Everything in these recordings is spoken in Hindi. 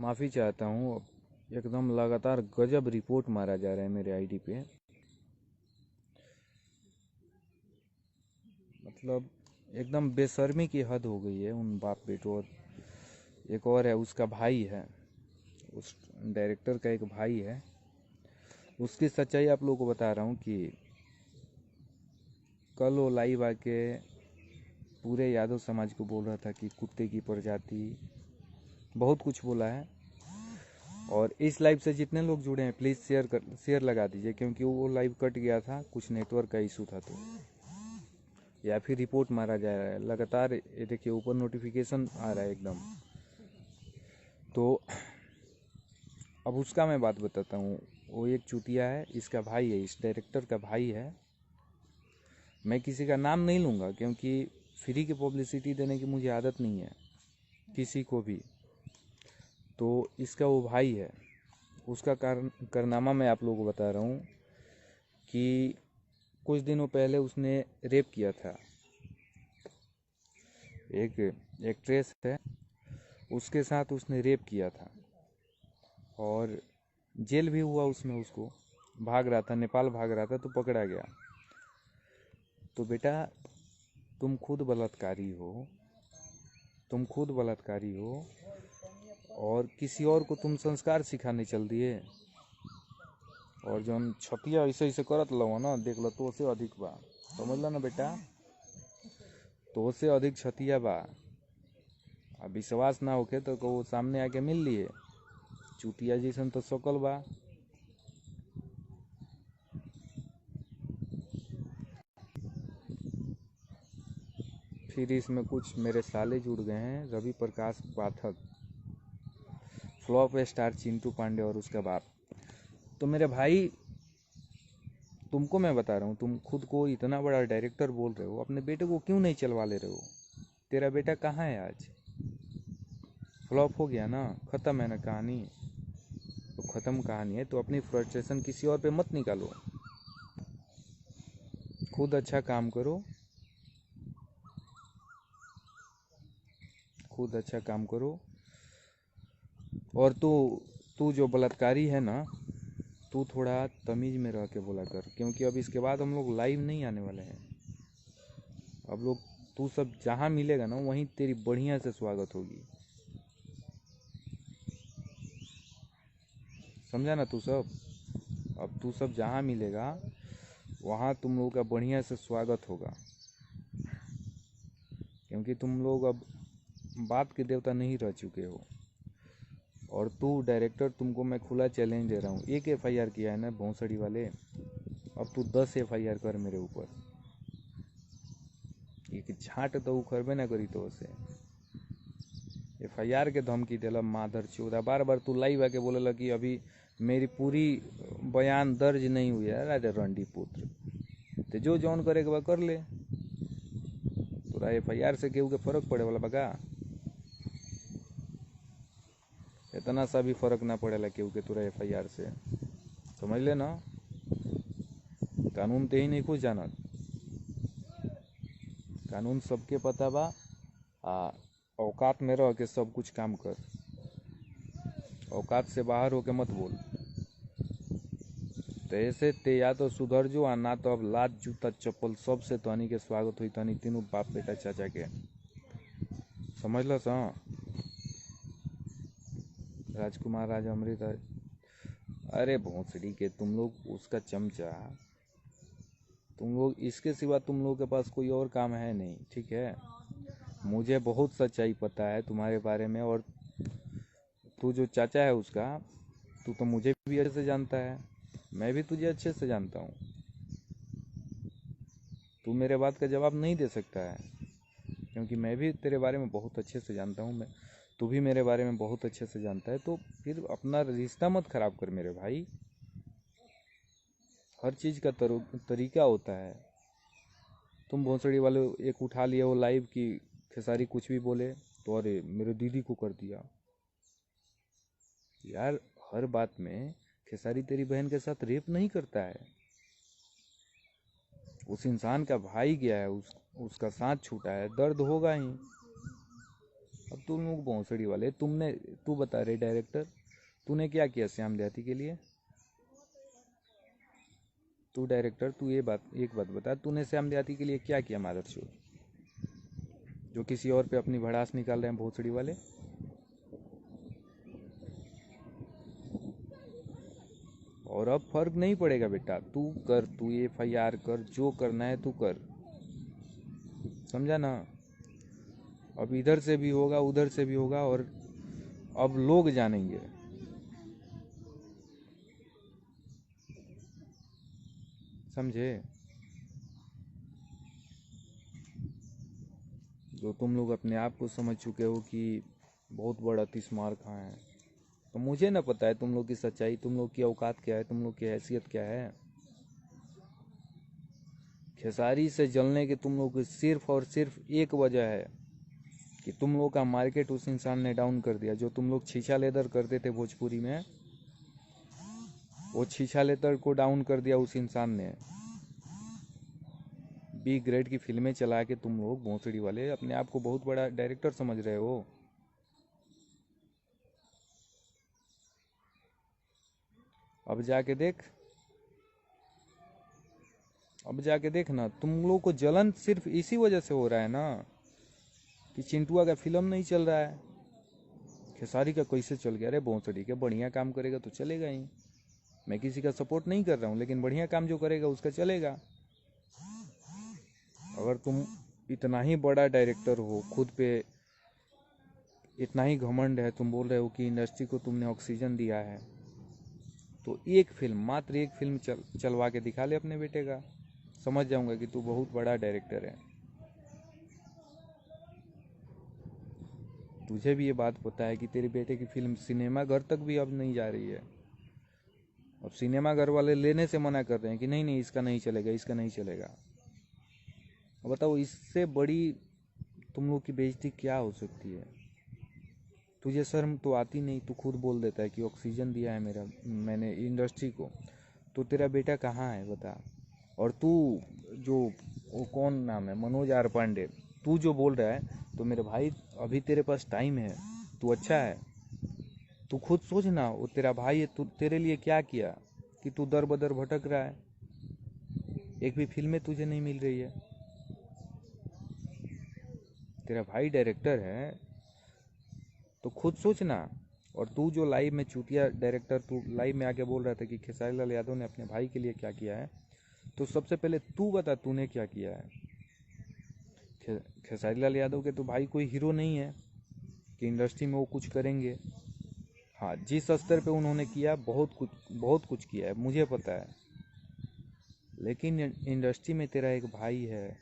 माफ़ी चाहता हूँ। एकदम लगातार गजब रिपोर्ट मारा जा रहा है मेरे आईडी पे। मतलब एकदम बेशर्मी की हद हो गई है उन बाप बेटों। और एक और है, उसका भाई है, उस डायरेक्टर का एक भाई है। उसकी सच्चाई आप लोगों को बता रहा हूँ कि कल वो लाइव आके पूरे यादव समाज को बोल रहा था कि कुत्ते की प्रजाति, बहुत कुछ बोला है। और इस लाइव से जितने लोग जुड़े हैं प्लीज़ शेयर लगा दीजिए, क्योंकि वो लाइव कट गया था, कुछ नेटवर्क का इशू था। तो या फिर रिपोर्ट मारा जा रहा है लगातार। ये देखिए ऊपर नोटिफिकेशन आ रहा है एकदम। तो अब उसका मैं बात बताता हूँ। वो एक चूतिया है, इसका भाई है, इस डायरेक्टर का भाई है। मैं किसी का नाम नहीं लूँगा क्योंकि फ्री की पब्लिसिटी देने की मुझे आदत नहीं है किसी को भी। तो इसका वो भाई है, उसका कारनामा मैं आप लोगों को बता रहा हूँ कि कुछ दिनों पहले उसने रेप किया था। एक एक्ट्रेस है, उसके साथ उसने रेप किया था और जेल भी हुआ उसमें। उसको भाग रहा था, नेपाल भाग रहा था तो पकड़ा गया। तो बेटा तुम खुद बलात्कारी हो, तुम खुद बलात्कारी हो और किसी और को तुम संस्कार सिखाने चल दिए। और जो हम छतिया ऐसे ऐसे करत लो ना, देख लो तो से अधिक बा। समझ लो ना बेटा, तो से अधिक छतिया बा। अब विश्वास ना होके तो वो सामने आके मिल लिए। चूतिया जैसन तो सकल बा। फिर इसमें कुछ मेरे साले जुड़ गए हैं, रवि प्रकाश पाठक, फ्लॉप स्टार चिंटू पांडे और उसका बाप। तो मेरे भाई तुमको मैं बता रहा हूँ, तुम खुद को इतना बड़ा डायरेक्टर बोल रहे हो, अपने बेटे को क्यों नहीं चलवा ले रहे हो? तेरा बेटा कहाँ है आज? फ्लॉप हो गया ना, ख़त्म है ना कहानी। तो ख़त्म कहानी है तो अपनी फ्रस्ट्रेशन किसी और पे मत निकालो, खुद अच्छा काम करो, खुद अच्छा काम करो। और तू तू जो बलात्कारी है ना, तू थोड़ा तमीज़ में रह के बोला कर, क्योंकि अब इसके बाद हम लोग लाइव नहीं आने वाले हैं। अब लोग तू सब जहाँ मिलेगा ना वहीं तेरी बढ़िया से स्वागत होगी, समझा ना तू सब? अब तू सब जहाँ मिलेगा वहाँ तुम लोगों का बढ़िया से स्वागत होगा, क्योंकि तुम लोग अब बात के देवता नहीं रह चुके हो। और तू डायरेक्टर, तुमको मैं खुला चैलेंज दे रहा हूँ, एक एफआईआर किया है ना भोंसड़ी वाले, अब तू 10 एफआईआर कर मेरे ऊपर। एक झाट तो उखड़बे ना करी तो उसे एफआईआर के धमकी दिला माधर चौदह। बार बार तू लाइव आके बोलेला कि अभी मेरी पूरी बयान दर्ज नहीं हुई है। अरे रंडी पुत्र, तो जो जौन करे के बा कर ले। तोरा एफआईआर से केहू के फर्क पड़े वाला बगा? इतना सा भी फर्क ना पड़ेला केहू के तोरा एफआईआर से, समझ ले ना। कानून ते ही नहीं कुछ जानत, कानून सबके पता बा। आ औकात में रह के सब कुछ काम कर, औकात से बाहर होके मत बोल। तो ऐसे ते या तो सुधर जो, आ ना तो अब लात जूता चप्पल सब से तहनी के स्वागत हुई, तहनी तीनों बाप बेटा चाचा के, समझ लो सा। राजकुमार राज अमृत, अरे भोंसड़ी के तुम लोग उसका चमचा, तुम लोग इसके सिवा तुम लोग के पास कोई और काम है नहीं, ठीक है? मुझे बहुत सच्चाई पता है तुम्हारे बारे में। और तू जो चाचा है उसका, तू तो मुझे भी अच्छे से जानता है, मैं भी तुझे अच्छे से जानता हूँ। तू मेरे बात का जवाब नहीं दे सकता है क्योंकि मैं भी तेरे बारे में बहुत अच्छे से जानता हूँ। मैं, तू भी मेरे बारे में बहुत अच्छे से जानता है। तो फिर अपना रिश्ता मत खराब कर मेरे भाई। हर चीज़ का तरीका होता है। तुम भोंसड़ी वाले एक उठा लिए हो लाइव की खेसारी कुछ भी बोले तो अरे मेरे दीदी को कर दिया। यार हर बात में खेसारी तेरी बहन के साथ रेप नहीं करता है। उस इंसान का भाई गया है, उसका साथ छूटा है, दर्द होगा ही। अब तुम लोग भोंसड़ी वाले, तू बता रहे डायरेक्टर, तूने क्या किया श्याम देहाती के लिए? तू डायरेक्टर, तू एक बात बता, तूने श्याम देहाती के लिए क्या किया मादरचोद, जो किसी और पे अपनी भड़ास निकाल रहे हैं भोसड़ी वाले? और अब फर्क नहीं पड़ेगा बेटा, तू कर, तू FIR कर, जो करना है तू कर, समझा ना? अब इधर से भी होगा, उधर से भी होगा, और अब लोग जानेंगे। समझे? जो तुम लोग अपने आप को समझ चुके हो कि बहुत बड़ा तिस्मार खां है, तो मुझे ना पता है तुम लोग की सच्चाई, तुम लोग की औकात क्या है, तुम लोग की हैसियत क्या है। खेसारी से जलने की तुम लोग की सिर्फ और सिर्फ एक वजह है कि तुम लोग का मार्केट उस इंसान ने डाउन कर दिया। जो तुम लोग छीछा लेदर करते थे भोजपुरी में, वो छीछा लेदर को डाउन कर दिया उस इंसान ने। B ग्रेड की फिल्में चला के तुम लोग भोंसड़ी वाले अपने आप को बहुत बड़ा डायरेक्टर समझ रहे हो। अब जाके देख ना, तुम लोग को जलन सिर्फ इसी वजह से हो रहा है ना कि चिंटुआ का फिल्म नहीं चल रहा है। खेसारी का कैसे चल गया? अरे भोंसड़ी के, बढ़िया काम करेगा तो चलेगा ही। मैं किसी का सपोर्ट नहीं कर रहा हूँ, लेकिन बढ़िया काम जो करेगा उसका चलेगा। अगर तुम इतना ही बड़ा डायरेक्टर हो, खुद पे इतना ही घमंड है, तुम बोल रहे हो कि इंडस्ट्री को तुमने ऑक्सीजन दिया है, तो एक फिल्म, मात्र एक फिल्म चलवा के दिखा ले अपने बेटे का, समझ जाऊंगा कि तू बहुत बड़ा डायरेक्टर है। तुझे भी ये बात पता है कि तेरे बेटे की फिल्म सिनेमा घर तक भी अब नहीं जा रही है। अब सिनेमा घर वाले लेने से मना कर रहे हैं कि नहीं नहीं, इसका नहीं चलेगा, इसका नहीं चलेगा। अब बताओ, इससे बड़ी तुम लोग की बेइज्जती क्या हो सकती है? तुझे शर्म तो आती नहीं? तू खुद बोल देता है कि ऑक्सीजन दिया है मैंने इंडस्ट्री को, तो तेरा बेटा कहाँ है बता? और तू जो, वो कौन नाम है, मनोज आर पांडे, तू जो बोल रहा है, तो मेरे भाई अभी तेरे पास टाइम है, तू अच्छा है, तू खुद सोच ना, वो तेरा भाई है, तू तेरे लिए क्या किया कि तू दर बदर भटक रहा है, एक भी फिल्में तुझे नहीं मिल रही है। तेरा भाई डायरेक्टर है तो खुद सोचना। और तू जो लाइव में चूतिया डायरेक्टर, तू लाइव में आके बोल रहा था कि खेसारी लाल यादव ने अपने भाई के लिए क्या किया है, तो सबसे पहले तू बता तूने क्या किया है। खेसारी लाल यादव के तो भाई कोई हीरो नहीं है कि इंडस्ट्री में वो कुछ करेंगे। हाँ, जिस स्तर पे उन्होंने किया, बहुत कुछ किया है, मुझे पता है। लेकिन इंडस्ट्री में तेरा एक भाई है,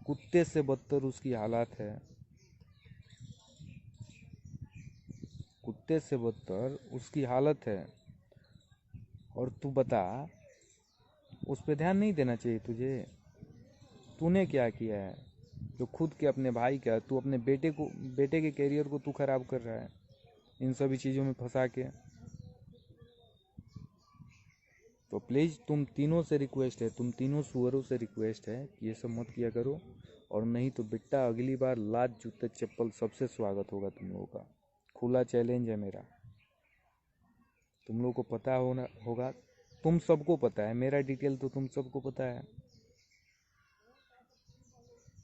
कुत्ते से बदतर उसकी हालत है, कुत्ते से बदतर उसकी हालत है। और तू बता, उस पर ध्यान नहीं देना चाहिए तुझे? तूने क्या किया है जो खुद के अपने भाई का, तू अपने बेटे के करियर को तू खराब कर रहा है इन सभी चीज़ों में फंसा के। तो प्लीज़ तुम तीनों से रिक्वेस्ट है, तुम तीनों सुअरों से रिक्वेस्ट है कि ये सब मत किया करो, और नहीं तो बेटा अगली बार लात जूते चप्पल सबसे स्वागत होगा तुम लोगों का। खुला चैलेंज है मेरा, तुम लोगों को पता होगा, तुम सबको पता है, मेरा डिटेल तो तुम सबको पता है,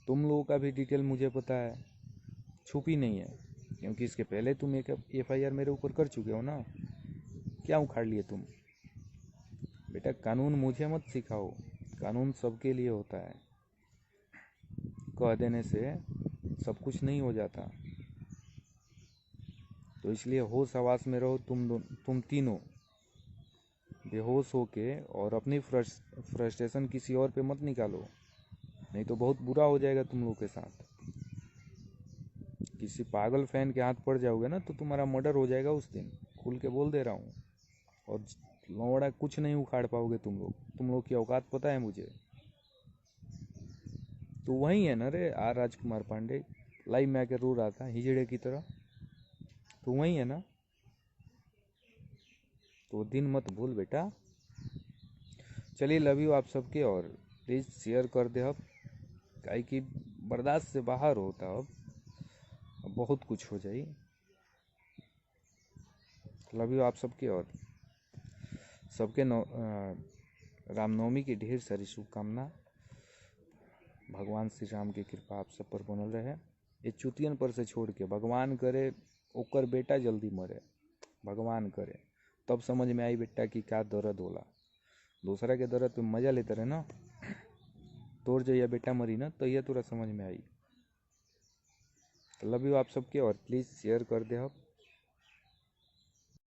तुम लोगों का भी डिटेल मुझे पता है, छुपी नहीं है, क्योंकि इसके पहले तुम एक FIR मेरे ऊपर कर चुके हो ना। क्या उखाड़ लिए तुम? बेटा कानून मुझे मत सिखाओ, कानून सबके लिए होता है, कह देने से सब कुछ नहीं हो जाता। तो इसलिए होश हवास में रहो, तुम तीनों बेहोश होके, और अपनी फ्रस्ट्रेशन किसी और पे मत निकालो, नहीं तो बहुत बुरा हो जाएगा तुम लोग के साथ। किसी पागल फैन के हाथ पड़ जाओगे ना तो तुम्हारा मर्डर हो जाएगा उस दिन, खुल के बोल दे रहा हूँ। और लौड़ा कुछ नहीं उखाड़ पाओगे तुम लोग की औकात पता है मुझे। तो वही है ना रे R राजकुमार पांडे, लाइव में आके रो रहा था हिजड़े की तरह, तो वही है ना। तो दिन मत भूल बेटा। चलिए, लव यू आप सबके, और प्लीज़ शेयर कर दे अब, काहे कि बर्दाश्त से बाहर होता अब। बहुत कुछ हो जाई। लव यू आप सबके, और सबके रामनवमी की ढेर सारी शुभकामना। भगवान श्री राम की कृपा आप सब पर बनल रहे। ये चुतियन पर से छोड़ के भगवान करे ओकर बेटा जल्दी मरे, भगवान करे, तब समझ में आई बेटा कि क्या दर्द होला। दूसरा के दर्द पे मजा लेते रहे ना, तोर जइया बेटा मरी ना तो यह तोरा समझ में आई। लव यू आप सबके, और प्लीज़ शेयर कर दे।